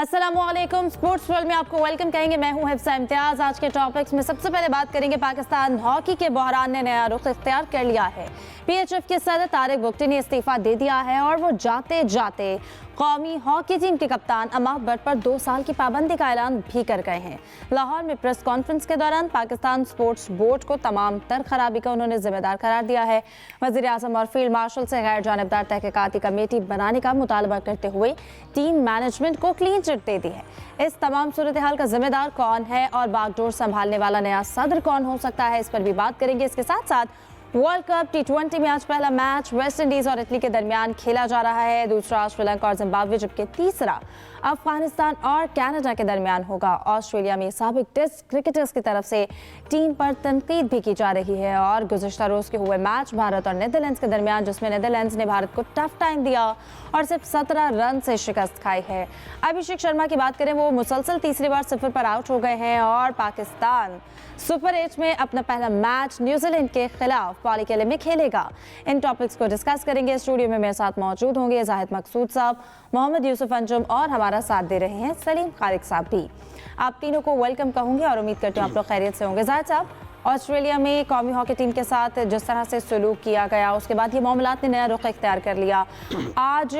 अस्सलामुअलैकुम। Sports world में आपको वेलकम कहेंगे। मैं हूं हिफ्सा इम्तियाज। आज के टॉपिक्स में सबसे पहले बात करेंगे पाकिस्तान हॉकी के बहरान ने नया रुख इख्तियार कर लिया है। पीएचएफ के सदर तारिक बुगटी ने इस्तीफा दे दिया है और वो जाते जाते कौमी हॉकी टीम के कप्तान अमाद बट पर 2 साल की पाबंदी का ऐलान भी कर गए हैं। लाहौर में प्रेस कॉन्फ्रेंस के दौरान पाकिस्तान स्पोर्ट्स बोर्ड को तमाम तर खराबी का उन्होंने जिम्मेदार करार दिया है। वज़ीर आज़म और फील्ड मार्शल से गैर जानिबदार तहकीकाती कमेटी बनाने का मुतालबा करते हुए टीम मैनेजमेंट को क्लीन चिट दे दी है। इस तमाम सूरत हाल का जिम्मेदार कौन है और बागडोर संभालने वाला नया सदर कौन हो सकता है, इस पर भी बात करेंगे। इसके साथ साथ वर्ल्ड कप T20 में आज पहला मैच वेस्ट इंडीज और इटली के दरमियान खेला जा रहा है। दूसरा श्रीलंका और जिम्बाब्वे, जबकि तीसरा अफगानिस्तान और कनाडा के दरमियान होगा। ऑस्ट्रेलिया में साबिक टेस्ट क्रिकेटर्स की तरफ से टीम पर तनकीद भी की जा रही है। और गुज़िश्ता रोज़ के हुए मैच भारत और नीदरलैंड्स के दरमियान, जिसमें नीदरलैंड्स ने भारत को टफ टाइम दिया और सिर्फ 17 रन से शिकस्त खाई है। अभिषेक शर्मा की बात करें, वो मुसलसल तीसरी बार 0 पर आउट हो गए हैं और पाकिस्तान सुपर 8 में अपना पहला मैच न्यूजीलैंड के खिलाफ पॉली किले में खेलेगा। इन टॉपिक्स को डिस्कस करेंगे। स्टूडियो में मेरे साथ मौजूद होंगे जाहिद मकसूद साहब, मोहम्मद यूसुफ अंजुम और हमारा साथ दे रहे हैं सलीम खालिक साहब भी। आप तीनों को वेलकम कहूँगी और उम्मीद करती हूँ आप लोग खैरियत से होंगे। जाहिद साहब, ऑस्ट्रेलिया में कौमी हॉकी टीम के साथ जिस तरह से सलूक किया गया, उसके बाद ये मामलात ने नया रुख इख्तियार कर लिया। आज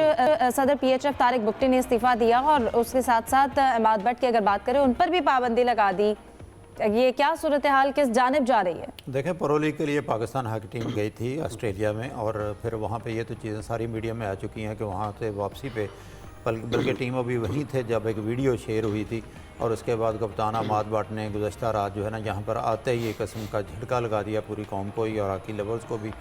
सदर पीएचएफ तारिक बुगटी ने इस्तीफा दिया और उसके साथ साथ अमाद बट की अगर बात करें, उन पर भी पाबंदी लगा दी। ये क्या सूरत हाल किस जानिब जा रही है? देखें, प्रो लीग के लिए पाकिस्तान हॉकी टीम गई थी ऑस्ट्रेलिया में और फिर वहाँ पे ये तो चीज़ें सारी मीडिया में आ चुकी हैं कि वहाँ से वापसी पे बल्कि टीम अभी वहीं थे जब एक वीडियो शेयर हुई थी। और उसके बाद कप्तान अमाद बट ने गुज़श्ता रात जो है ना, यहाँ पर आते ही एक किस्म का झटका लगा दिया पूरी कौम को ही और हॉकी लवर्स को भी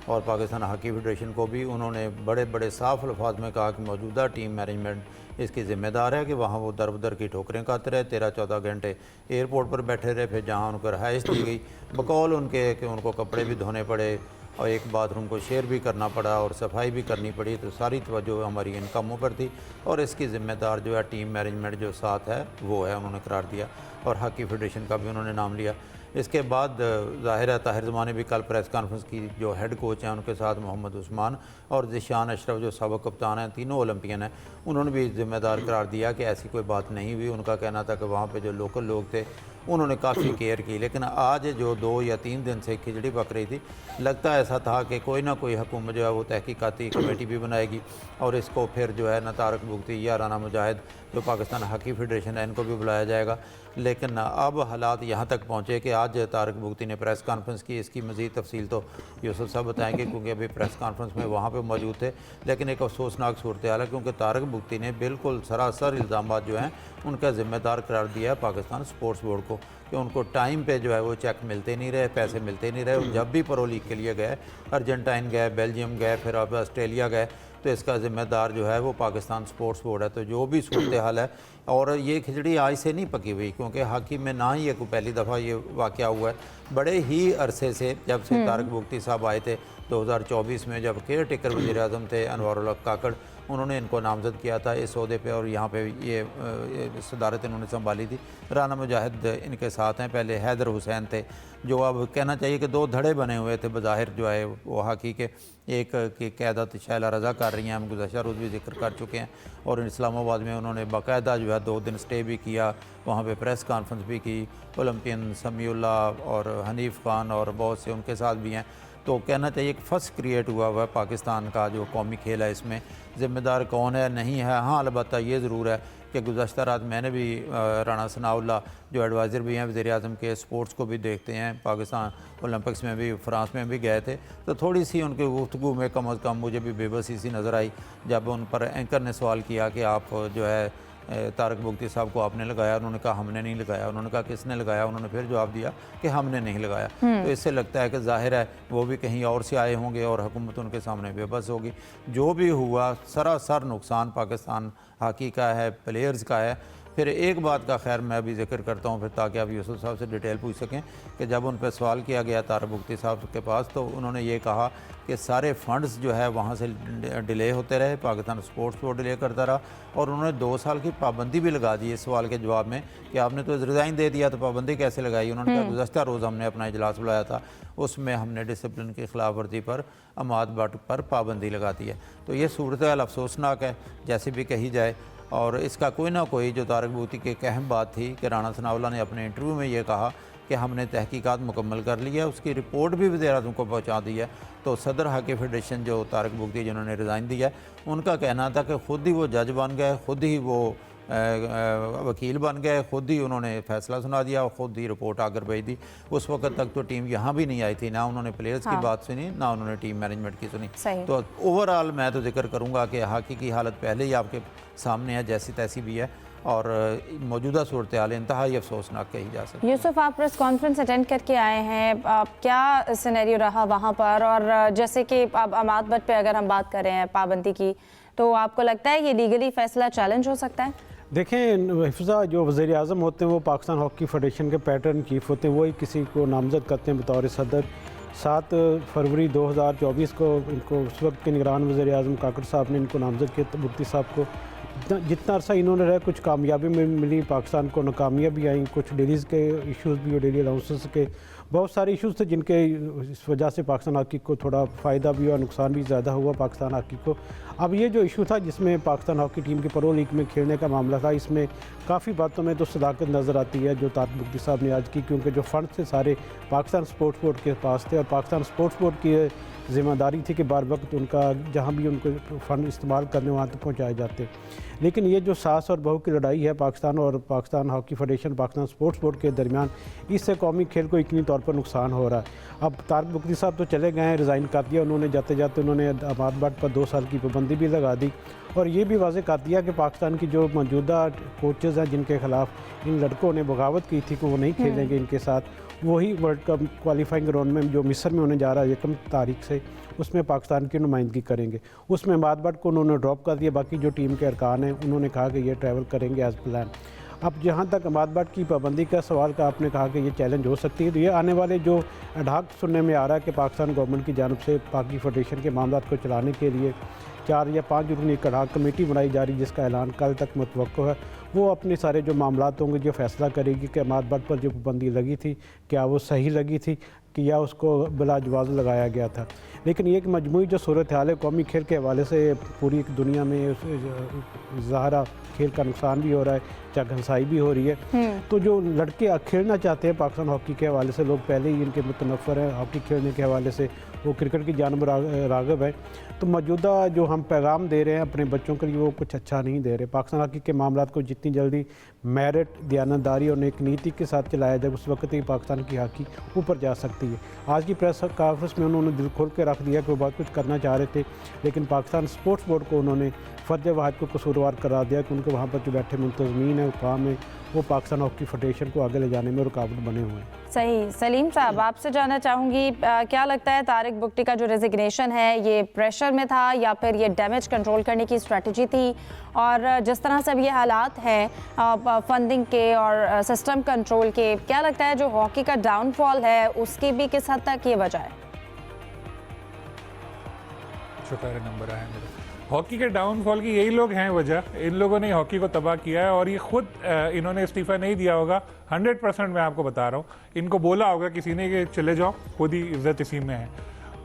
और पाकिस्तान हॉकी फेडरेशन को भी। उन्होंने बड़े बड़े साफ अल्फाज में कहा कि मौजूदा टीम मैनेजमेंट इसकी ज़िम्मेदार है कि वहाँ वो दर बदर की ठोकरें खाते रहे, 13-14 घंटे एयरपोर्ट पर बैठे रहे, फिर जहाँ उनको रहाइश दी गई बकौल उनके कि उनको कपड़े भी धोने पड़े और एक बाथरूम को शेयर भी करना पड़ा और सफाई भी करनी पड़ी। तो सारी तवज्जो हमारी इन कामों पर थी और इसकी ज़िम्मेदार जो है टीम मैनेजमेंट जो साथ है वो है, उन्होंने करार दिया और हॉकी फेडरेशन का भी उन्होंने नाम लिया। इसके बाद ज़ाहिर है ताहिर ज़मान ने भी कल प्रेस कॉन्फ्रेंस की, जो हेड कोच हैं उनके साथ मोहम्मद उस्मान और ज़िशान अशरफ जो सबक कप्तान हैं, तीनों ओलंपियन हैं, उन्होंने भी ज़िम्मेदार करार दिया कि ऐसी कोई बात नहीं हुई। उनका कहना था कि वहाँ पे जो लोकल लोग थे उन्होंने काफ़ी केयर की, लेकिन आज जो 2 या 3 दिन से खिचड़ी पक रही थी, लगता ऐसा था कि कोई ना कोई हुकूमत जो है वो तहकीकाती कमेटी भी बनाएगी और इसको फिर जो है ना तारिक बुगटी या राना मुजाहिद जो पाकिस्तान हॉकी फेडरेशन है इनको भी बुलाया जाएगा। लेकिन अब हालात यहाँ तक पहुँचे कि आज तारिक बुगटी ने प्रेस कॉन्फ्रेंस की। इसकी मज़ीद तफसील तो यूसुफ साहब बताएंगे क्योंकि अभी प्रेस कॉन्फ्रेंस में वहाँ पे मौजूद थे। लेकिन एक अफसोसनाक सूरत हाल है क्योंकि तारिक बुगटी ने बिल्कुल सरासर इल्ज़ाम जो हैं उनका ज़िम्मेदार करार दिया है पाकिस्तान स्पोर्ट्स बोर्ड को कि उनको टाइम पे जो है वो चेक मिलते नहीं रहे, पैसे मिलते नहीं रहे। जब भी प्रो लीग के लिए गए, अर्जेंटाइन गए, बेल्जियम गए, फिर अब ऑस्ट्रेलिया गए, तो इसका ज़िम्मेदार जो है वो पाकिस्तान स्पोर्ट्स बोर्ड है। तो जो भी सूरत हाल है, और ये खिचड़ी आज से नहीं पकी हुई क्योंकि हॉकी में ना ही एक पहली दफ़ा ये वाक़या हुआ है, बड़े ही अरसे से जब से तारिक बुगटी साहब आए थे 2024 में, जब केयर टेकर वज़ीर आज़म थे अनवारुल हक काकड़, उन्होंने इनको नामज़द किया था इस ओहदे पे और यहाँ पे ये सदारत इन्होंने संभाली थी। राना मुजाहिद इनके साथ हैं, पहले हैदर हुसैन थे जो अब कहना चाहिए कि 2 धड़े बने हुए थे बज़ाहिर जो है वो हॉकी के। एक की क़यादत शैला रज़ा कर रही हैं, हम गुज़श्ता रोज़ भी जिक्र कर चुके हैं, और इस्लामाबाद में उन्होंने बाकायदा जो है 2 दिन स्टे भी किया, वहाँ पे प्रेस कॉन्फ्रेंस भी की। ओलंपियन समीउल्ला और हनीफ खान और बहुत से उनके साथ भी हैं। तो कहना चाहिए कि फर्स्ट क्रिएट हुआ है पाकिस्तान का जो कौमी खेल है, इसमें ज़िम्मेदार कौन है नहीं है। हाँ, अलबत्ता ये ज़रूर है कि गुज़श्ता रात मैंने भी राना सनाउल्लाह जो एडवाइज़र भी हैं वज़ीर आज़म के, स्पोर्ट्स को भी देखते हैं, पाकिस्तान ओलंपिक्स में भी फ्रांस में भी गए थे, तो थोड़ी सी उनकी गुफ्तगू में कम अज़ कम मुझे भी बेबसी सी नज़र आई जब उन पर एंकर ने सवाल किया कि आप जो है तारिक बुगटी साहब को आपने लगाया। उन्होंने कहा हमने नहीं लगाया। उन्होंने कहा किसने लगाया? उन्होंने फिर जवाब दिया कि हमने नहीं लगाया। तो इससे लगता है कि ज़ाहिर है वो भी कहीं और से आए होंगे और हुकूमत उनके सामने बेबस होगी। जो भी हुआ सरासर नुकसान पाकिस्तान हॉकी का है, प्लेयर्स का है। फिर एक बात का खैर मैं भी जिक्र करता हूँ फिर ताकि आप यूसुफ साहब से डिटेल पूछ सकें कि जब उन पर सवाल किया गया तारिक बुगटी साहब के पास, तो उन्होंने ये कहा कि सारे फंड्स जो है वहाँ से डिले होते रहे, पाकिस्तान स्पोर्ट्स बोर्ड डिले करता रहा और उन्होंने 2 साल की पाबंदी भी लगा दी इस सवाल के जवाब में कि आपने तो रिज़ाइन दे दिया तो पाबंदी कैसे लगाई। उन्होंने कहा गुज़श्ता रोज़ हमने अपना इजलास बुलाया था, उसमें हमने डिसिप्लिन की खिलाफ वर्जी पर अमाद बट पर पाबंदी लगा दी है। तो ये सूरत हाल अफसोसनाक है जैसे भी कही जाए। और इसका कोई ना कोई जो तारिक बूटी की एक अहम बात थी कि राणा सनाउल्लाह ने अपने इंटरव्यू में ये कहा कि हमने तहकीकात मुकम्मल कर ली है, उसकी रिपोर्ट भी वज़ीर-ए-आज़म को पहुँचा दी है। तो सदर हॉकी फेडरेशन जो तारिक बूटी जिन्होंने रिज़ाइन दिया है, उनका कहना था कि ख़ुद ही वो जज बन गए, ख़ुद ही वो वकील बन गए, ख़ुद ही उन्होंने फ़ैसला सुना दिया और ख़ुद ही रिपोर्ट आकर भेज दी। उस वक्त तक तो टीम यहाँ भी नहीं आई थी, ना उन्होंने प्लेयर्स की बात सुनी, ना उन्होंने टीम मैनेजमेंट की सुनी। तो ओवरऑल मैं तो जिक्र करूँगा कि हॉकी की हालत पहले ही आपके सामने है, जैसी तैसी भी है, और मौजूदा सूरत हाल इंतहाई अफसोसनाक कही जा सकती है। यूसुफ, आप प्रेस कॉन्फ्रेंस अटेंड करके आए हैं, क्या सिनेरियो रहा वहाँ पर? और जैसे कि अब अमाद बट पे अगर हम बात कर रहे हैं पाबंदी की, तो आपको लगता है ये लीगली फैसला चैलेंज हो सकता है? देखें हिफ्ज़ा, जो वज़ीर आज़म होते हैं वो पाकिस्तान हॉकी फेडरेशन के पैटर्न चीफ होते हैं, वही किसी को नामज़द करते हैं बतौर सदर। 7 फरवरी 2024 को इनको उस वक्त के निगरान वज़ीर आज़म काकड़ साहब ने इनको नामज़द किया। तो मुफ्ती साहब को जितना अरसा इन्होंने रहे, कुछ कामयाबी मिली पाकिस्तान को, नाकामियाँ भी आई, कुछ डेलीज़ के इश्यूज़ भी और डेली अलाउंसेस के बहुत सारे इश्यूज़ थे जिनके इस वजह से पाकिस्तान हॉकी को थोड़ा फ़ायदा भी हुआ, नुकसान भी ज़्यादा हुआ पाकिस्तान हॉकी को। अब ये जो इशू था जिसमें पाकिस्तान हॉकी टीम के प्रो लीग में खेलने का मामला था, इसमें काफ़ी बातों में तो सदाकत नज़र आती है जो तारिक बूटी साहब ने आज की, क्योंकि जो फ़ंड थे सारे पाकिस्तान स्पोर्ट्स बोर्ड के पास थे और पाकिस्तान स्पोर्ट्स बोर्ड की ज़िम्मेदारी थी कि बार वक्त उनका जहाँ भी उनको फ़ंड इस्तेमाल करने वहाँ तक पहुँचाए जाते। लेकिन ये जो सास और बहू की लड़ाई है पाकिस्तान और Pakistan hockey federation, Pakistan sports board के दरमियान, इससे कौमी खेल को यकीनी तौर पर नुकसान हो रहा है। अब तारिक बूटी साहब तो चले गए हैं, रिज़ाइन कर दिया उन्होंने, जाते जाते उन्होंने अमाद बट पर 2 साल की पाबंदी भी लगा दी और ये भी वाज़ेह कर दिया कि पाकिस्तान की जो मौजूदा कोचेज़ हैं जिनके ख़िलाफ़ इन लड़कों ने बगावत की थी कि वो नहीं खेलेंगे इनके साथ, वही वर्ल्ड कप क्वालिफाइंग राउंड में जो मिस्र में होने जा रहा है 1 तारीख से, उसमें पाकिस्तान की नुमाइंदगी करेंगे। उसमें अमाद बट को उन्होंने ड्रॉप कर दिया, बाकी जो टीम के अरकान हैं उन्होंने कहा कि ये ट्रैवल करेंगे एज़ प्लान। अब जहाँ तक अमाद बट की पाबंदी का सवाल का आपने कहा कि ये चैलेंज हो सकती है, तो ये आने वाले जो अडाक सुनने में आ रहा है कि पाकिस्तान गवर्नमेंट की जानिब से हॉकी फेडरेशन के मामलों को चलाने के लिए 4 या 5 रुकनी अडाक कमेटी बनाई जा रही है जिसका ऐलान कल तक मुतवक्को है। वो अपने सारे जो मामलात होंगे जो फैसला करेगी कि अमाद बट पर जो पाबंदी लगी थी क्या वो सही लगी थी कि या उसको बिलाजवाज़ लगाया गया था। लेकिन ये कि मजमूई जो सूरत हाल है कौमी खेल के हवाले से पूरी दुनिया में ज़ाहरा खेल का नुकसान भी हो रहा है, चाकनसाई भी हो रही है। तो जो लड़के खेलना चाहते हैं पाकिस्तान हॉकी के हवाले से, लोग पहले ही इनके मुतनफ़र हैं हॉकी खेलने के हवाले से, वो क्रिकेट की जानब राग़िब है, तो मौजूदा जो हम पैगाम दे रहे हैं अपने बच्चों के लिए वो कुछ अच्छा नहीं दे रहे। पाकिस्तान हॉकी के मामलात को जितनी जल्दी मेरिट, दयानतदारी और नेक नीति के साथ चलाया जाए, उस वक्त ही पाकिस्तान की हॉकी ऊपर जा सकती है। आज की प्रेस कॉन्फ्रेंस में उन्होंने दिल खोल के रख दिया कि वो बहुत कुछ करना चाह रहे थे, लेकिन पाकिस्तान स्पोर्ट्स बोर्ड को उन्होंने फ़र्ज वाहिद को कसूरवार करार दिया कि उनके वहाँ पर जो बैठे मुंतज़मीन है, हुकाम है, वो पाकिस्तान हॉकी फेडरेशन को आगे ले जाने में रुकावट बने हुए हैं। सही। सलीम साहब, आपसे जानना चाहूँगी, क्या लगता है तारिक बूटी का जो रेजिग्नेशन है ये प्रेशर में था या फिर ये डैमेज कंट्रोल करने की स्ट्रेटजी थी? और जिस तरह से अब ये हालात हैं फंडिंग के और सिस्टम कंट्रोल के, क्या लगता है जो हॉकी का डाउनफॉल है उसकी भी किस हद तक ये वजह है? शुक्र नंबर आया मेरे। हॉकी के डाउनफॉल की यही लोग हैं वजह, इन लोगों ने हॉकी को तबाह किया है और ये खुद इन्होंने इस्तीफ़ा नहीं दिया होगा 100% मैं आपको बता रहा हूँ। इनको बोला होगा किसी ने कि चले जाओ, खुद ही इज्जत इसी में है।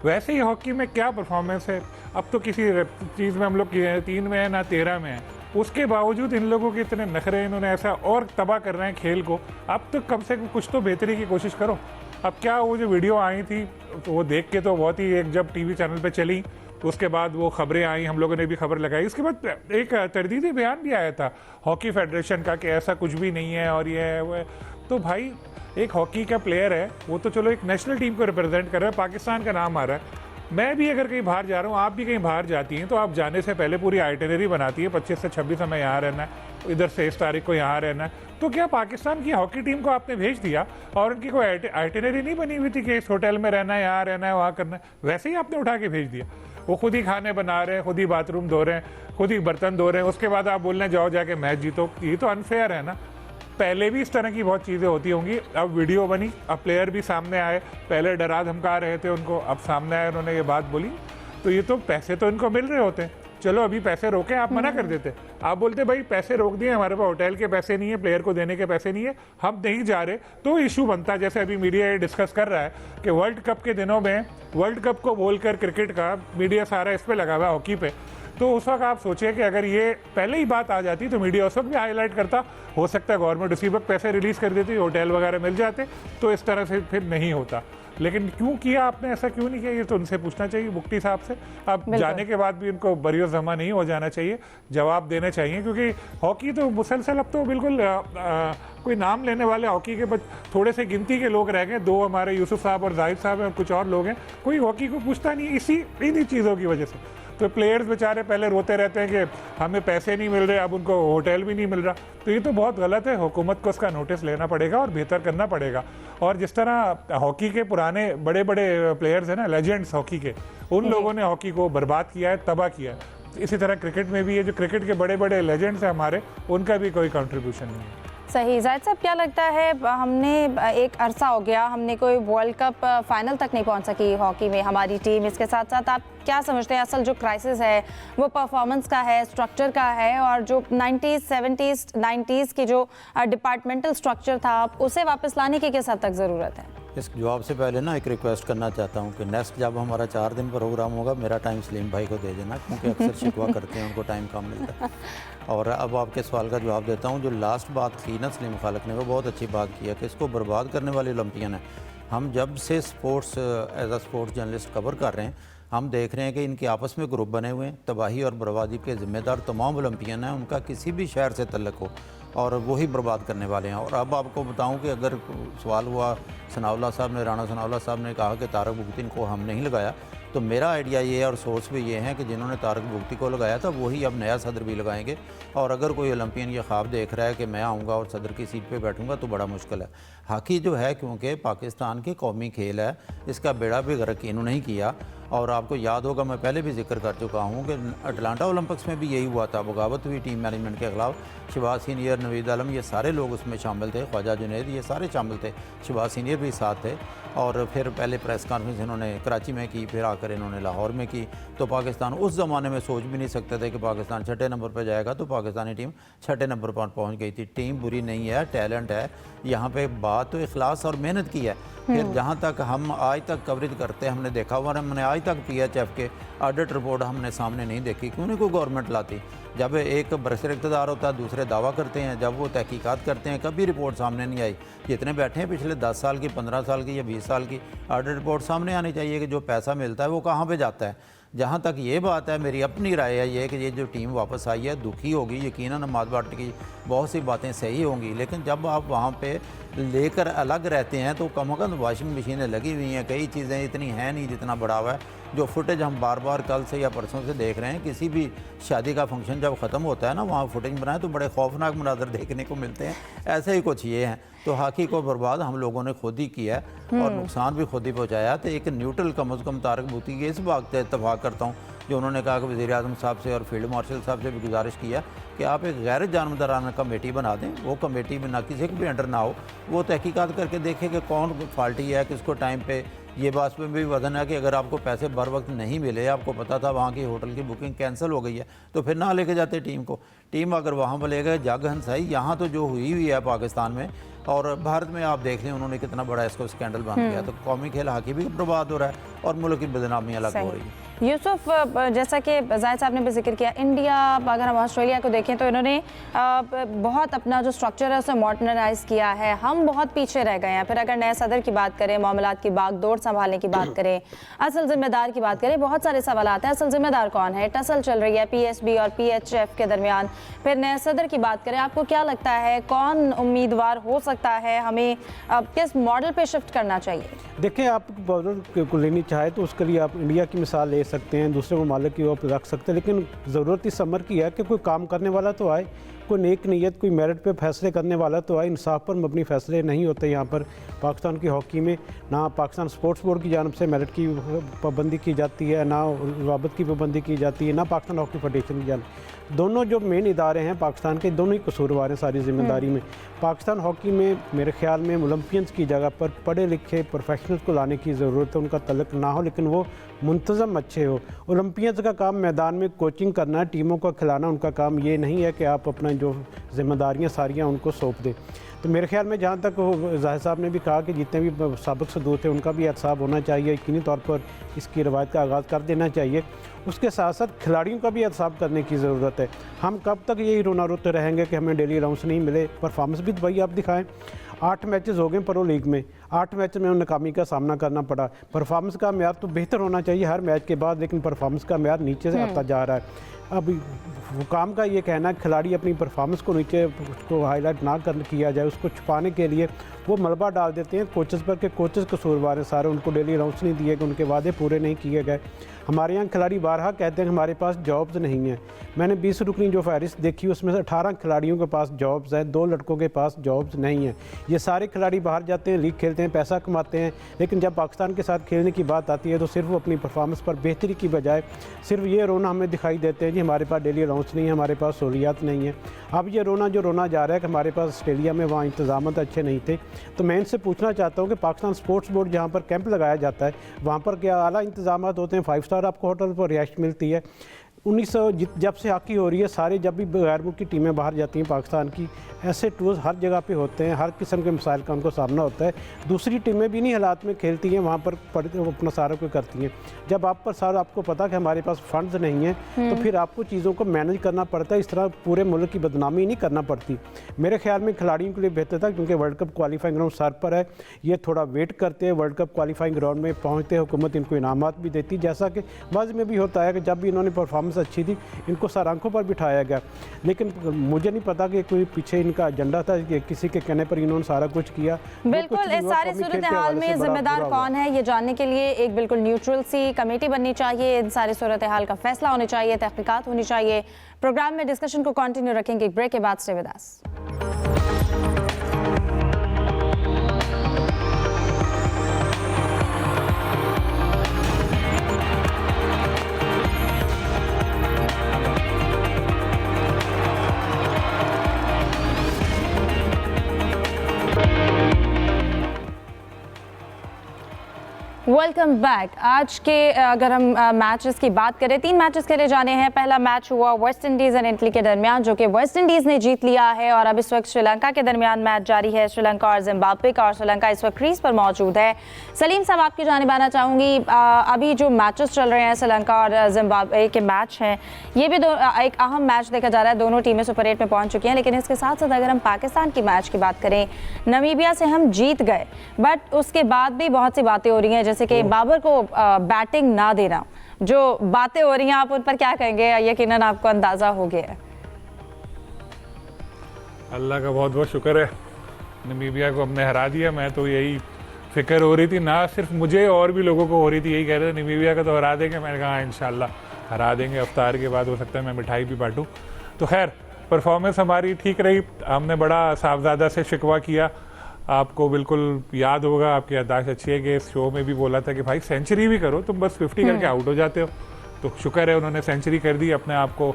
वैसे ही हॉकी में क्या परफॉर्मेंस है, अब तो किसी चीज़ में हम लोग 3 में है ना 13 में है, उसके बावजूद इन लोगों के इतने नखरे, इन्होंने ऐसा और तबाह कर रहे हैं खेल को। अब तो कम से कम कुछ तो बेहतरी की कोशिश करो। अब क्या वो जो वीडियो आई थी तो वो देख के तो बहुत ही, एक जब टीवी चैनल पे चली उसके बाद वो खबरें आई, हम लोगों ने भी खबर लगाई, उसके बाद एक तरदीदी बयान भी आया था हॉकी फेडरेशन का कि ऐसा कुछ भी नहीं है और ये है वो है। तो भाई एक हॉकी का प्लेयर है, वो तो चलो एक नेशनल टीम को रिप्रेजेंट कर रहा है, पाकिस्तान का नाम आ रहा है। मैं भी अगर कहीं बाहर जा रहा हूँ, आप भी कहीं बाहर जाती हैं, तो आप जाने से पहले पूरी आइटिनरी बनाती है, 25 से 26 हमें यहाँ रहना है, इधर से इस तारीख को यहाँ रहना है। तो क्या पाकिस्तान की हॉकी टीम को आपने भेज दिया और उनकी कोई आइटिनरी नहीं बनी हुई थी कि इस होटल में रहना है, यहाँ रहना है, वहाँ करना है, वैसे ही आपने उठा के भेज दिया। वो खुद ही खाने बना रहे हैं, खुद ही बाथरूम धो रहे हैं, खुद ही बर्तन धो रहे हैं, उसके बाद आप बोलने जाओ जाके मैच जीतो। ये तो अनफेयर है ना। पहले भी इस तरह की बहुत चीज़ें होती होंगी, अब वीडियो बनी, अब प्लेयर भी सामने आए, पहले डरा धमका रहे थे उनको, अब सामने आए उन्होंने ये बात बोली, तो ये तो पैसे तो इनको मिल रहे होते हैं। चलो अभी पैसे रोके, आप मना कर देते, आप बोलते भाई पैसे रोक दिए, हमारे पास होटल के पैसे नहीं है, प्लेयर को देने के पैसे नहीं है, हम नहीं जा रहे, तो इशू बनता। जैसे अभी मीडिया ये डिस्कस कर रहा है कि वर्ल्ड कप के दिनों में वर्ल्ड कप को बोलकर क्रिकेट का मीडिया सारा इस पे लगा हुआ है, हॉकी पे, तो उस वक्त आप सोचिए कि अगर ये पहले ही बात आ जाती तो मीडिया उस वक्त भी हाईलाइट करता, हो सकता है गवर्नमेंट उसी वक्त पैसे रिलीज़ कर देती, होटल वगैरह मिल जाते, तो इस तरह से फिर नहीं होता। लेकिन क्यों किया आपने, ऐसा क्यों नहीं किया, ये तो उनसे पूछना चाहिए बुक्टी साहब से। अब जाने के बाद भी उनको बरियो जमा नहीं हो जाना चाहिए, जवाब देने चाहिए, क्योंकि हॉकी तो मुसलसल अब तो बिल्कुल कोई नाम लेने वाले हॉकी के थोड़े से गिनती के लोग रह गए, 2 हमारे यूसुफ साहब और जाहिद साहब हैं और कुछ और लोग हैं, कोई हॉकी को पूछता नहीं इन्हीं चीज़ों की वजह से। तो प्लेयर्स बेचारे पहले रोते रहते हैं कि हमें पैसे नहीं मिल रहे, अब उनको होटल भी नहीं मिल रहा, तो ये तो बहुत गलत है। हुकूमत को उसका नोटिस लेना पड़ेगा और बेहतर करना पड़ेगा। और जिस तरह हॉकी के पुराने बड़े बड़े प्लेयर्स हैं ना, लेजेंड्स हॉकी के, उन लोगों ने हॉकी को बर्बाद किया है, तबाह किया है। इसी तरह क्रिकेट में भी ये जो क्रिकेट के बड़े बड़े लेजेंड्स हैं हमारे, उनका भी कोई कंट्रीब्यूशन नहीं है। सही। जाहिद साहब, क्या लगता है, हमने एक अरसा हो गया, हमने कोई वर्ल्ड कप फाइनल तक नहीं पहुंच सकी हॉकी में हमारी टीम। इसके साथ साथ आप क्या समझते हैं असल जो क्राइसिस है वो परफॉर्मेंस का है, स्ट्रक्चर का है, और जो 90s 70s 90s की जो डिपार्टमेंटल स्ट्रक्चर था उसे वापस लाने की किस हद तक ज़रूरत है? इस जवाब से पहले ना एक रिक्वेस्ट करना चाहता हूँ कि नेक्स्ट जब हमारा 4 दिन प्रोग्राम होगा, मेरा टाइम सलीम भाई को दे देना, क्योंकि अक्सर शिकवा करते हैं, उनको टाइम कम मिलता है। और अब आपके सवाल का जवाब देता हूँ। जो लास्ट बात की ना सलीम खालिक ने, वो बहुत अच्छी बात की है कि इसको बर्बाद करने वाले ओलंपियन है। हम जब से sports as a sports journalist cover कर रहे हैं, हम देख रहे हैं कि इनके आपस में ग्रुप बने हुए हैं, तबाही और बर्बादी के ज़िम्मेदार तमाम ओलंपियन हैं, उनका किसी भी शहर से तल्लुक़ हो, और वही बर्बाद करने वाले हैं। और अब आपको बताऊं कि अगर सवाल हुआ, सनाउल्लाह साहब ने, राणा सनाउल्लाह साहब ने कहा कि तारक बुगतिन को हम नहीं लगाया, तो मेरा आइडिया ये है और सोर्स भी ये है कि जिन्होंने तारक बुगती को लगाया था वही अब नया सदर भी लगाएंगे। और अगर कोई ओलंपियन ये ख्वाब देख रहा है कि मैं आऊँगा और सदर की सीट पे बैठूँगा, तो बड़ा मुश्किल है। हॉकी जो है, क्योंकि पाकिस्तान के कौमी खेल है, इसका बेड़ा भी गर्क इन्होंने नहीं किया। और आपको याद होगा, मैं पहले भी जिक्र कर चुका हूँ कि अटलांटा ओलंपिक्स में भी यही हुआ था, बगावत हुई टीम मैनेजमेंट के खिलाफ। शहबाज सीनियर, नवीद आलम, ये सारे लोग उसमें शामिल थे, ख्वाजा जुनैद, ये सारे शामिल थे, शहबाज सीनियर भी साथ थे। और फिर पहले प्रेस कॉन्फ्रेंस इन्होंने कराची में की, फिर आकर इन्होंने लाहौर में की। तो पाकिस्तान उस ज़माने में सोच भी नहीं सकते थे कि पाकिस्तान 6ठे नंबर पर जाएगा, तो पाकिस्तानी टीम 6ठे नंबर पर पहुंच गई थी। टीम बुरी नहीं है, टैलेंट है। यहाँ पे बात तो इखलास और मेहनत की है। फिर जहाँ तक हम आज तक कवरेज करते हैं, हमने देखा हुआ, हमने आज तक PHF के ऑडिट रिपोर्ट हमने सामने नहीं देखी। क्यों नहीं कोई गवर्नमेंट लाती? जब एक बरसर इक़्तिदार होता है, दूसरे दावा करते हैं, जब वो तहकीकात करते हैं, कभी रिपोर्ट सामने नहीं आई। जितने बैठे हैं पिछले 10 साल की, 15 साल की या 20 साल की ऑडिट रिपोर्ट सामने आनी चाहिए कि जो पैसा मिलता है वो कहाँ पे जाता है। जहाँ तक ये बात है, मेरी अपनी राय है ये कि ये जो टीम वापस आई है, दुखी होगी यकीनन, नमाज बाट की बहुत सी बातें सही होंगी, लेकिन जब आप वहाँ पे लेकर अलग रहते हैं तो कम अज़ कम वाशिंग मशीनें लगी हुई हैं, कई चीज़ें इतनी हैं नहीं जितना बड़ा हुआ है। जो फुटेज हम बार बार कल से या परसों से देख रहे हैं, किसी भी शादी का फंक्शन जब ख़त्म होता है ना, वहाँ फुटेज बनाए तो बड़े खौफनाक मनाजर देखने को मिलते हैं। ऐसे ही कुछ ये हैं। तो हॉकी को बर्बाद हम लोगों ने खुद ही किया है और नुकसान भी खुद ही पहुँचाया। तो एक न्यूट्रल कम अज़ कम तारक बुगती की इस बात से इत्तफाक करता हूँ जो उन्होंने कहा कि वज़ीर आज़म साहब से और फील्ड मार्शल साहब से भी गुजारिश किया कि आप एक गैर जानबदाराना कमेटी बना दें। वो कमेटी में ना किसी के भी अंडर ना हो, वो तहकीकात करके देखे कि कौन फॉल्टी है, किसको टाइम पे। ये बात में भी वजन है कि अगर आपको पैसे बर वक्त नहीं मिले, आपको पता था वहाँ की होटल की बुकिंग कैंसिल हो गई है, तो फिर ना लेके जाते टीम को। टीम अगर वहाँ पर ले गए, जग हंसाई यहाँ तो जो हुई है पाकिस्तान में और भारत में, आप देख लें उन्होंने कितना बड़ा इसको स्कैंडल बन गया। तो कौमी खेल हॉकी भी बर्बाद हो रहा है और मुल्क की बदनामी अलग हो रही है। यूसुफ, जैसा कि जाहिद साहब ने भी जिक्र किया, इंडिया, अगर हम ऑस्ट्रेलिया को देखें तो इन्होंने बहुत अपना जो स्ट्रक्चर है उसे मॉडर्नाइज किया है। हम बहुत पीछे रह गए हैं। फिर अगर नए सदर की बात करें, मामलात की बागडोर संभालने की बात करें, असल जिम्मेदार की बात करें, बहुत सारे सवाल आते हैं। असल जिम्मेदार कौन है? टसल चल रही है PSB और PHF के दरमियान। फिर नए सदर की बात करें, आपको क्या लगता है कौन उम्मीदवार हो सकता है? हमें किस मॉडल पे शिफ्ट करना चाहिए? देखिए, आप बॉर्डर को लेनी चाहे तो उसके लिए आप इंडिया की मिसाल ले सकते हैं, दूसरे ममालिक की आप रख सकते हैं, लेकिन ज़रूरत इस अमर की है कि कोई काम करने वाला तो आए, कोई नेक नीयत, कोई मेरिट पे फैसले करने वाला तो आए। इंसाफ पर मबनी फैसले नहीं होते यहाँ पर पाकिस्तान की हॉकी में। ना पाकिस्तान स्पोर्ट्स बोर्ड की जानब से मेरिट की पाबंदी की जाती है, ना रवाबत की पाबंदी की जाती है, ना पाकिस्तान हॉकी फेडरेशन की जानब। दोनों जो मेन इदारे हैं पाकिस्तान के, दोनों ही कसूरवार हैं सारी जिम्मेदारी में। पाकिस्तान हॉकी में मेरे ख्याल में ओलंपियंस की जगह पर पढ़े लिखे प्रोफेशनल्स को लाने की ज़रूरत है। उनका तल्लुक़ ना हो, लेकिन वो मुंतज़म अच्छे अच्छे हो। ओलंपियंस का काम मैदान में कोचिंग करना है, टीमों को खिलाना उनका काम ये नहीं है कि आप अपना जो जिम्मेदारियां सारियां उनको सौंप दें। तो मेरे ख्याल में जहाँ तक ज़ाहिर साहब ने भी कहा कि जितने भी साबिक सदूत हैं उनका भी एहतसाब होना चाहिए, यकीनी तौर पर इसकी रवायत का आगाज़ कर देना चाहिए। उसके साथ साथ खिलाड़ियों का भी एहतसाब करने की ज़रूरत है। हम कब तक यही रोना रोते रहेंगे कि हमें डेली अलाउंस नहीं मिले? परफॉर्मेंस भी तो भाई आप दिखाएं। 8 मैचेस हो गए प्रो लीग में, 8 मैच में नाकामी का सामना करना पड़ा। परफॉर्मेंस का म्यार तो बेहतर होना चाहिए हर मैच के बाद, लेकिन परफॉर्मेंस का म्यार नीचे से आता जा रहा है। अब हुकाम का ये कहना है खिलाड़ी अपनी परफॉर्मेंस को नीचे उसको हाईलाइट ना कर किया जाए, उसको छुपाने के लिए वो मलबा डाल देते हैं कोचेस पर कि कोचेस कसूरवार हैं सारे, उनको डेली अलाउंस नहीं दिए गए, उनके वादे पूरे नहीं किए गए। हमारे यहाँ खिलाड़ी बारहा कहते हैं कि हमारे पास जॉब्स नहीं हैं। मैंने 20 रुकनी जो फहरिस्त देखी उसमें से 18 खिलाड़ियों के पास जॉब्स हैं, 2 लड़कों के पास जॉब्स नहीं हैं। ये सारे खिलाड़ी बाहर जाते हैं, लीग खेलते हैं, पैसा कमाते हैं, लेकिन जब पाकिस्तान के साथ खेलने की बात आती है तो सिर्फ वो अपनी परफॉर्मेंस पर बेहतरी की बजाय सिर्फ ये रोना हमें दिखाई देते हैं जी हमारे पास डेली अलाउंस नहीं है, हमारे पास सहूलियात नहीं है। अब ये रोना जो रोना जा रहा है कि हमारे पास ऑस्ट्रेलिया में वहाँ इंतजाम अच्छे नहीं थे, तो मैं इनसे पूछना चाहता हूँ कि पाकिस्तान स्पोर्ट्स बोर्ड जहाँ पर कैंप लगाया जाता है वहाँ पर क्या आला इंतजाम होते हैं? 5 स्टार आपको होटल पर रिहाइश मिलती है? 1900 जब से हॉकी हो रही है, सारे जब भी गैर मुल्की टीमें बाहर जाती हैं पाकिस्तान की, ऐसे टूर्स हर जगह पे होते हैं, हर किस्म के मसाइल का उनको सामना होता है। दूसरी टीमें भी नहीं हालात में खेलती हैं, वहाँ पर अपना सारा कोई करती हैं। जब आप पर सारा आपको पता कि हमारे पास फंड्स नहीं हैं, तो फिर आपको चीज़ों को मैनेज करना पड़ता है। इस तरह पूरे मुल्क की बदनामी नहीं करना पड़ती। मेरे ख्याल में खिलाड़ियों के लिए बेहतर था, क्योंकि world cup qualifying ground sir पर है, ये थोड़ा वेट करते हैं, वर्ल्ड कप क्वालिफाइंग ग्राउंड में पहुँचते हुकूमत इनको इनामात भी देती, जैसा कि माजी में भी होता है कि जब भी इन्होंने परफॉर्मेंस अच्छी थी इनको सर आंखों पर बिठाया गया। लेकिन मुझे नहीं पता कि कोई पीछे इनका एजेंडा था कि किसी के कहने पर इन्होंने सारा कुछ किया। बिल्कुल, इस सारे सूरत हाल में जिम्मेदार कौन है ये जानने के लिए एक बिल्कुल न्यूट्रल सी कमेटी बननी चाहिए। इन सारे सूरत हाल का फैसला होना चाहिए, तहकीकात होनी चाहिए। प्रोग्राम में डिस्कशन को कंटिन्यू रखेंगे एक ब्रेक के बाद। Stay with us. Welcome back. आज के अगर हम मैचेस की बात करें, 3 मैचेस खेले जाने हैं। पहला मैच हुआ वेस्ट इंडीज़ एंड इटली के दरमियान, जो कि वेस्ट इंडीज़ ने जीत लिया है, और अब इस वक्त श्रीलंका के दरमियान मैच जारी है, श्रीलंका और जिम्बाब्वे का, और श्रीलंका इस वक्त क्रीज पर मौजूद है। सलीम साहब, आपकी जानिब आना चाहूँगी। अभी जो मैचेस चल रहे हैं श्रीलंका और जिम्बाब्वे के मैच हैं, ये भी एक अहम मैच देखा जा रहा है। दोनों टीमें सुपर 8 में पहुँच चुकी हैं, लेकिन इसके साथ साथ अगर हम पाकिस्तान की मैच की बात करें, नमीबिया से हम जीत गए, बट उसके बाद भी बहुत सी बातें हो रही हैं, जैसे कि बाबर को बैटिंग ना देना। जो बातें हो रही हैं आप उन पर क्या कहेंगे? यकीनन आपको अंदाजा हो गया है। अल्लाह का बहुत बहुत शुक्र है, नमीबिया को हमने हरा दिया। मैं तो यही फिक्र हो रही थी, ना सिर्फ मुझे और भी लोगों को हो रही थी, यही कह रहे थे नमीबिया का तो हरा देंगे। मैंने कहा इंशाल्लाह हरा देंगे, अफ्तार के बाद हो सकता है मैं मिठाई भी बांटूँ। तो खैर परफॉर्मेंस हमारी ठीक रही। हमने बड़ा साहबजादा से शिकवा किया, आपको बिल्कुल याद होगा, आपकी याददाश्त अच्छी है कि इस शो में भी बोला था कि भाई सेंचुरी भी करो, तुम बस 50 करके आउट हो जाते हो। तो शुक्र है उन्होंने सेंचुरी कर दी, अपने आप को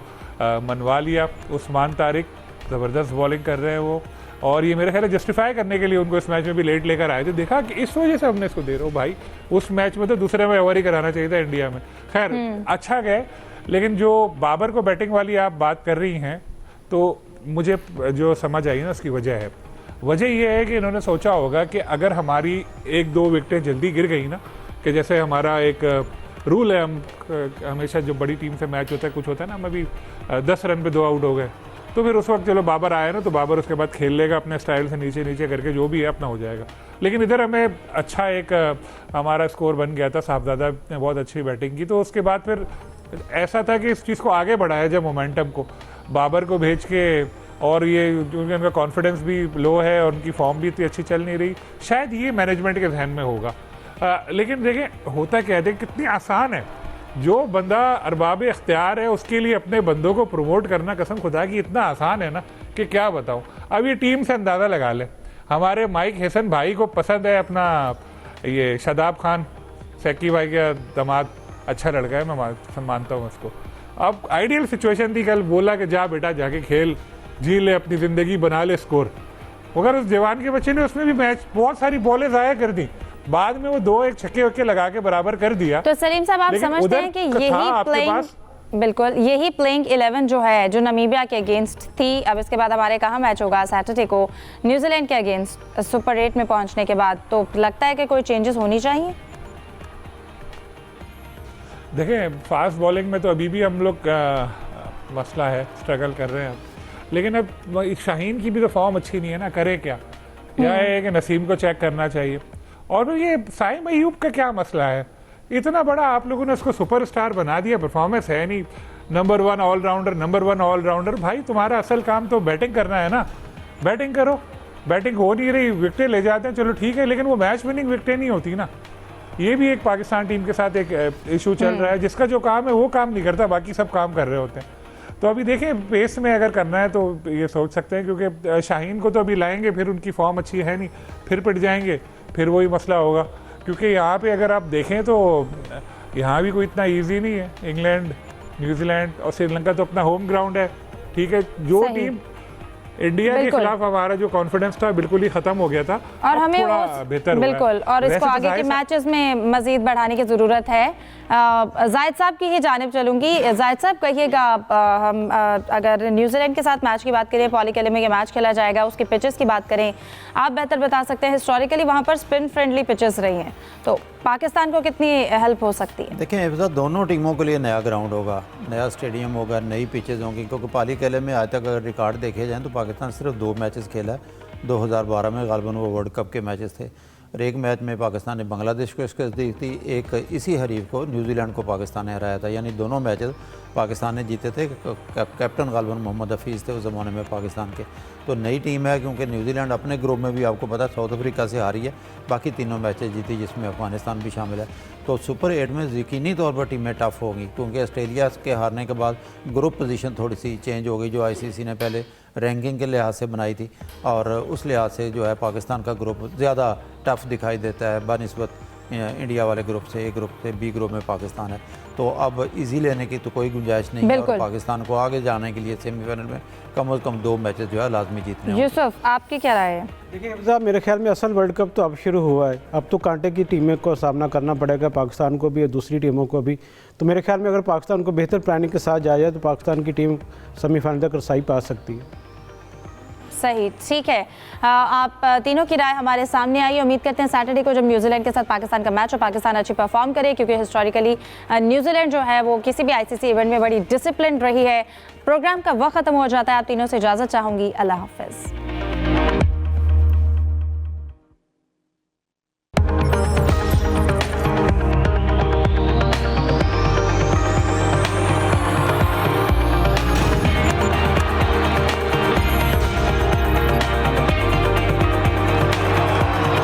मनवा लिया। उस्मान तारिक ज़बरदस्त बॉलिंग कर रहे हैं वो, और ये मेरे ख्याल है जस्टिफाई करने के लिए उनको इस मैच में भी लेट लेकर आए थे। देखा कि इस वजह से हमने इसको दे रहे हो भाई, उस मैच में तो दूसरे में ओवर ही कराना चाहिए था इंडिया में। खैर अच्छा गए। लेकिन जो बाबर को बैटिंग वाली आप बात कर रही हैं, तो मुझे जो समझ आई ना उसकी वजह ये है कि इन्होंने सोचा होगा कि अगर हमारी 1-2 विकेटें जल्दी गिर गई ना, कि जैसे हमारा एक रूल है, हम हमेशा जो बड़ी टीम से मैच होता है, कुछ होता है ना, हम अभी 10 रन पे 2 आउट हो गए, तो फिर उस वक्त चलो बाबर आया ना, तो बाबर उसके बाद खेल लेगा अपने स्टाइल से, नीचे नीचे करके जो भी है अपना हो जाएगा। लेकिन इधर हमें अच्छा एक हमारा स्कोर बन गया था, साहबजादा ने बहुत अच्छी बैटिंग की, तो उसके बाद फिर ऐसा था कि इस चीज़ को आगे बढ़ाया जब मोमेंटम को बाबर को भेज के, और ये उनका कॉन्फिडेंस भी लो है और उनकी फॉर्म भी इतनी अच्छी चल नहीं रही, शायद ये मैनेजमेंट के जहन में होगा। लेकिन देखें होता क्या है, कितनी आसान है, जो बंदा अरबाब इख्तियार है उसके लिए अपने बंदों को प्रमोट करना कसम खुदा की इतना आसान है ना कि क्या बताऊं। अब ये टीम से अंदाज़ा लगा ले, हमारे माइक हसन भाई को पसंद है अपना ये शादाब खान, सैकी भाई का दामाद, अच्छा लड़का है, मैं मानता हूँ उसको। अब आइडियल सिचुएशन थी, कल बोला कि जा बेटा जाके खेल, जी ले, अपनी ज़िंदगी बना ले स्कोर। मगर उस जवान के बच्चे ने उसमें भी मैच बहुत सारी बॉलें ज़ाया कर दी, बाद में वो 2 एक छक्के वक्के लगा के बराबर कर दिया। तो सलीम साहब आप लेकिन समझते उधर हैं कि था यही आपके प्लेइंग, पास। बिल्कुल यही प्लेइंग 11 जो है जो नामीबिया के अगेंस्ट थी, अब इसके बाद हमारे कहाँ मैच होगा सैटरडे को न्यूजीलैंड के अगेंस्ट सुपर 8 में पहुंचने के बाद, तो लगता है कि कोई चेंजेस होनी चाहिए? देखें फास्ट बॉलिंग में तो अभी भी हम लोग मसला है, स्ट्रगल कर रहे हैं अब। लेकिन अब शाहीन की भी तो फॉर्म अच्छी नहीं है ना, करे क्या? या है कि नसीम को चेक करना चाहिए। और ये साइम अयूब का क्या मसला है? इतना बड़ा आप लोगों ने उसको सुपरस्टार बना दिया, परफॉर्मेंस है नहीं, नंबर 1 ऑलराउंडर। भाई तुम्हारा असल काम तो बैटिंग करना है ना, बैटिंग करो। बैटिंग हो नहीं रही, विकेटें ले जाते हैं, चलो ठीक है, लेकिन वो मैच विनिंग विकेटें नहीं होती ना। ये भी एक पाकिस्तान टीम के साथ एक इशू चल रहा है, जिसका जो काम है वो काम नहीं करता, बाकी सब काम कर रहे होते हैं। तो अभी देखें पेस में अगर करना है तो ये सोच सकते हैं, क्योंकि शाहीन को तो अभी लाएंगे, फिर उनकी फॉर्म अच्छी है नहीं, फिर पिट जाएंगे, फिर वही मसला होगा। क्योंकि यहाँ पे अगर आप देखें तो यहाँ भी कोई इतना ईजी नहीं है। इंग्लैंड, न्यूजीलैंड और श्रीलंका तो अपना होम ग्राउंड है, ठीक है। जो टीम इंडिया के खिलाफ हमारा जो कॉन्फिडेंस था बिल्कुल ही खत्म हो गया था, और हमें बेहतर बिल्कुल, और इसको आगे के मैचेस में मजीद बढ़ाने की ज़रूरत है। जायद साहब की ही जानिब चलूंगी। जायद साहब कहिएगा, हम अगर न्यूजीलैंड के साथ मैच की बात करें, पॉली कैले में ये मैच खेला जाएगा, उसके पिचेस की बात करें, आप बेहतर बता सकते हैं। हिस्टोरिकली वहाँ पर स्पिन फ्रेंडली पिचेस रही हैं, तो पाकिस्तान को कितनी हेल्प हो सकती है? देखें दोनों टीमों के लिए नया ग्राउंड होगा, नया स्टेडियम होगा, नई पिचेज़ होंगी, क्योंकि पाली कैले में आज तक अगर रिकॉर्ड देखे जाएँ तो पाकिस्तान सिर्फ 2 मैचेस खेला है। 2012 में गालिबन वो वर्ल्ड कप के मैचेस थे, और एक मैच में पाकिस्तान ने बांग्लादेश को शिकस्त दी थी, एक इसी हरीफ को न्यूजीलैंड को पाकिस्तान ने हराया था। यानी दोनों मैचेस पाकिस्तान ने जीते थे। कैप्टन गालिबन मोहम्मद हफीज़ थे उस ज़माने में पाकिस्तान के। तो नई टीम है, क्योंकि न्यूजीलैंड अपने ग्रुप में भी आपको पता है साउथ अफ्रीका से हारी है, बाकी तीनों मैचेस जीती, जिसमें अफगानिस्तान भी शामिल है। तो सुपर 8 में यकीनी तौर पर टीमें टफ होगी, क्योंकि ऑस्ट्रेलिया के हारने के बाद ग्रुप पोजीशन थोड़ी सी चेंज हो गई, जो आईसीसी ने पहले रैंकिंग के लिहाज से बनाई थी, और उस लिहाज से जो है पाकिस्तान का ग्रुप ज़्यादा टफ दिखाई देता है बनिस्बत इंडिया वाले ग्रुप से। ए ग्रुप से बी ग्रुप में पाकिस्तान है, तो अब इजी लेने की तो कोई गुंजाइश नहीं है, और पाकिस्तान को आगे जाने के लिए सेमीफाइनल में कम से कम 2 मैचेस जो है लाजमी जीतने हैं। यूसुफ, आपकी क्या राय है? देखिए साहब, मेरे ख्याल में असल वर्ल्ड कप तो अब शुरू हुआ है, अब तो कांटे की टीमें को सामना करना पड़ेगा, पाकिस्तान को भी और दूसरी टीमों को भी। तो मेरे ख्याल में अगर पाकिस्तान को बेहतर प्लानिंग के साथ जाया जाए तो पाकिस्तान की टीम सेमीफाइनल तक रसाई पा सकती है। सही, ठीक है। आप तीनों की राय हमारे सामने आई। उम्मीद करते हैं सैटरडे को जब न्यूजीलैंड के साथ पाकिस्तान का मैच हो, पाकिस्तान अच्छी परफॉर्म करे, क्योंकि हिस्टोरिकली न्यूजीलैंड जो है वो किसी भी आईसीसी इवेंट में बड़ी डिसिप्लिन रही है। प्रोग्राम का वक्त खत्म हो जाता है, आप तीनों से इजाज़त चाहूँगी। अल्लाह हाफिज़।